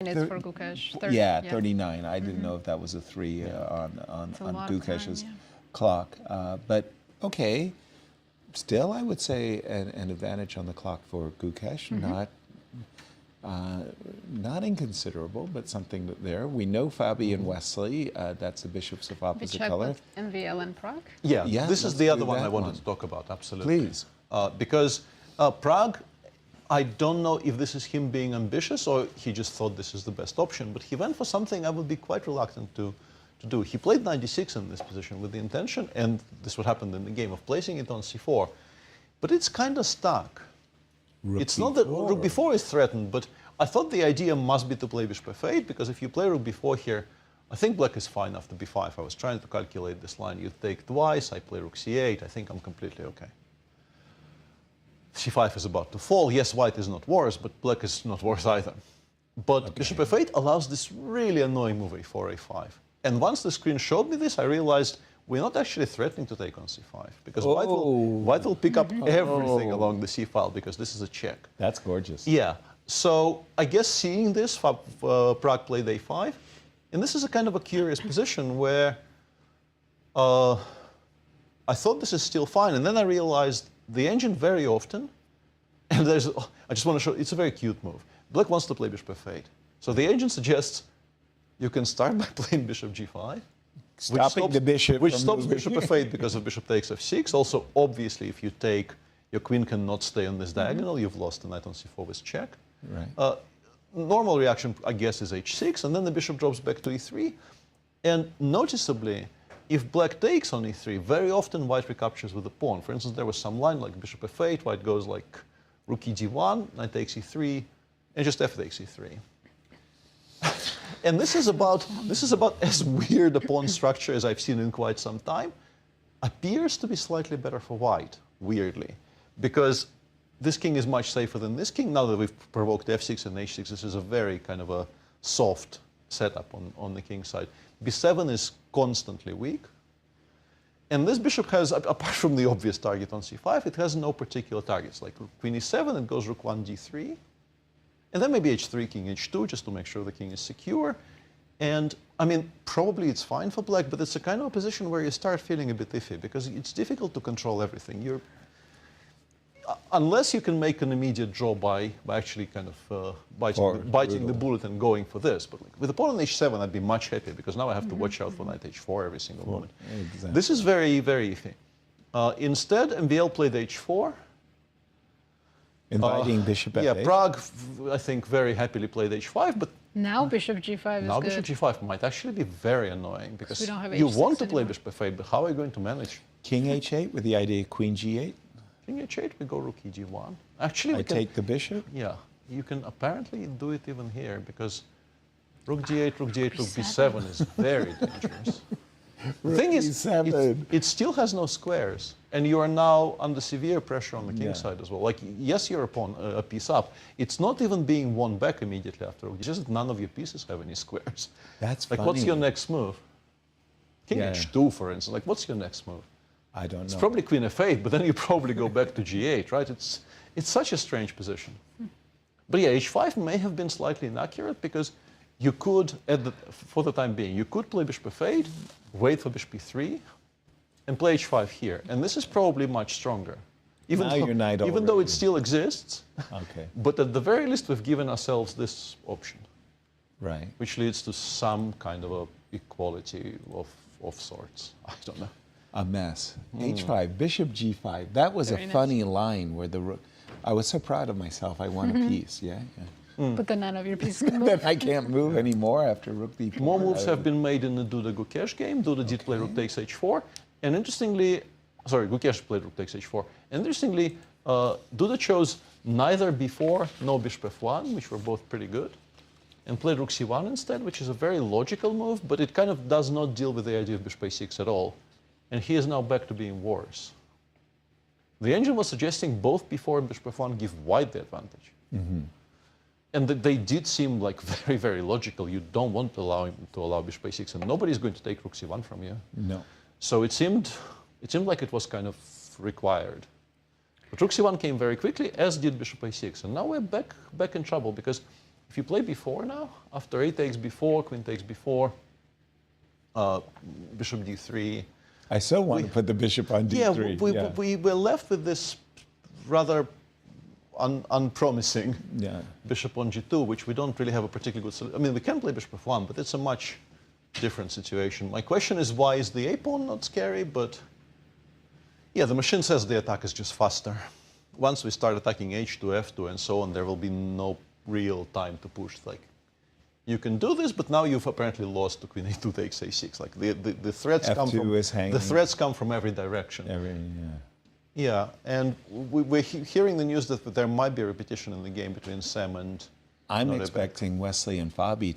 minutes for Gukesh. 30, yeah, 39. I didn't know if that was a 3 on Gukesh's clock. But okay, still I would say an advantage on the clock for Gukesh. Not inconsiderable, but something there. We know Fabi and Wesley, that's the bishops of opposite color. With MVL and Prague? Yeah, this is the other one I wanted to talk about, absolutely. Please. Because Prague, I don't know if this is him being ambitious or he just thought this is the best option, but he went for something I would be quite reluctant to do. He played 96 in this position with the intention, and this is what happened in the game, of placing it on c4. But it's kind of stuck. It's not that rook b4 is threatened, but I thought the idea must be to play bishop f8, because if you play rook b4 here, I think black is fine after b5. I was trying to calculate this line. You take twice, I play rook c8, I think I'm completely okay. c5 is about to fall. Yes, white is not worse, but black is not worse either. But bishop f8 allows this really annoying move a4, a5. And once the screen showed me this, I realized we're not actually threatening to take on c5, because white will pick up everything along the c file, because this is a check. That's gorgeous. Yeah. So I guess seeing this, Prague played a5. And this is a kind of a curious position where I thought this is still fine. And then I realized the engine very often, and I just want to show, it's a very cute move. Black wants to play bishop f8. So the engine suggests you can start by playing bishop g5. Stopping the bishop. Which stops bishop f8 because of bishop takes f6. Also, obviously, if you take, your queen cannot stay on this diagonal. You've lost the knight on c4 with check. Right. Normal reaction, I guess, is h6, and then the bishop drops back to e3. And noticeably, if black takes on e3, very often white recaptures with the pawn. For instance, there was some line like bishop f8, white goes like rook e d1, knight takes e3, and just f takes e3. And this is about as weird a pawn structure as I've seen in quite some time. Appears to be slightly better for white, weirdly, because this king is much safer than this king. Now that we've provoked f6 and h6, this is a very kind of a soft setup on the king's side. b7 is constantly weak. And this bishop has, apart from the obvious target on c5, it has no particular targets. Like queen e7, it goes rook 1, d3. And then maybe h3, king h2, just to make sure the king is secure. And, I mean, probably it's fine for black, but it's a kind of a position where you start feeling a bit iffy, because it's difficult to control everything. Unless you can make an immediate draw by actually kind of biting the bullet and going for this. But like, with the pawn on h7, I'd be much happier, because now I have to watch out for knight h4 every single moment. Exactly. This is very, very iffy. Instead, MVL played h4. Inviting bishop f8. Yeah, Prague, I think, very happily played h5, but now bishop g5 is now good. bishop g5 might actually be very annoying, because we don't have you h6 want to play anymore. bishop f8, but how are you going to manage? King h8 with the idea queen g8. King h8, we go rook e g1. Actually, I take the bishop. Yeah, you can apparently do it even here, because rook d8, rook d8, rook b7 is very dangerous. The thing is, it still has no squares, and you are now under severe pressure on the king's side as well. Like, yes, you're a piece up. It's not even being won back immediately after. It's just that none of your pieces have any squares. That's like, funny. what's your next move? King h2, for instance. Like, what's your next move? I don't know. It's probably queen f8, but then you probably go back to g8, right? It's such a strange position. But yeah, h5 may have been slightly inaccurate, because you could, for the time being, you could play bishop f8, wait for bishop e3, and play h5 here. And this is probably much stronger. Even though it still exists. Okay. But at the very least, we've given ourselves this option. Right. Which leads to some kind of a equality of sorts. I don't know. A mess. h5, bishop g5. That was a funny line where the rook. I was so proud of myself. I won a piece. Yeah. But then none of your pieces can move. Then I can't move anymore after rook d4. More moves have been made in the Duda Gukesh game. Duda did play rook takes h4. And interestingly, sorry, Gukesh played rook takes h4. And interestingly, Duda chose neither b4 nor bishop f1, which were both pretty good, and played rook c1 instead, which is a very logical move, but it kind of does not deal with the idea of bishop a6 at all. And he is now back to being worse. The engine was suggesting both b4 and bishop f1 give white the advantage. And they did seem like very, very logical. You don't want to allow bishop a6, and nobody's going to take rook c1 from you. No. So it seemed like it was kind of required. But rook c1 came very quickly, as did bishop a6. And now we're back in trouble, because If you play before now, after a takes before, queen takes before, bishop d3. I so want to put the bishop on d3. We were left with this rather unpromising bishop on g2, which we don't really have a particularly good solution. I mean, we can play bishop f1, but it's a much different situation. My question is, why is the a pawn not scary? But yeah, the machine says the attack is just faster. Once we start attacking h2, f2, and so on, there will be no real time to push. Like, you can do this, but now you've apparently lost to queen a2 takes a6. Like the threats come from the threats come from every direction. Yeah, and we're hearing the news that there might be a repetition in the game between Sam and. I'm expecting Wesley and Fabi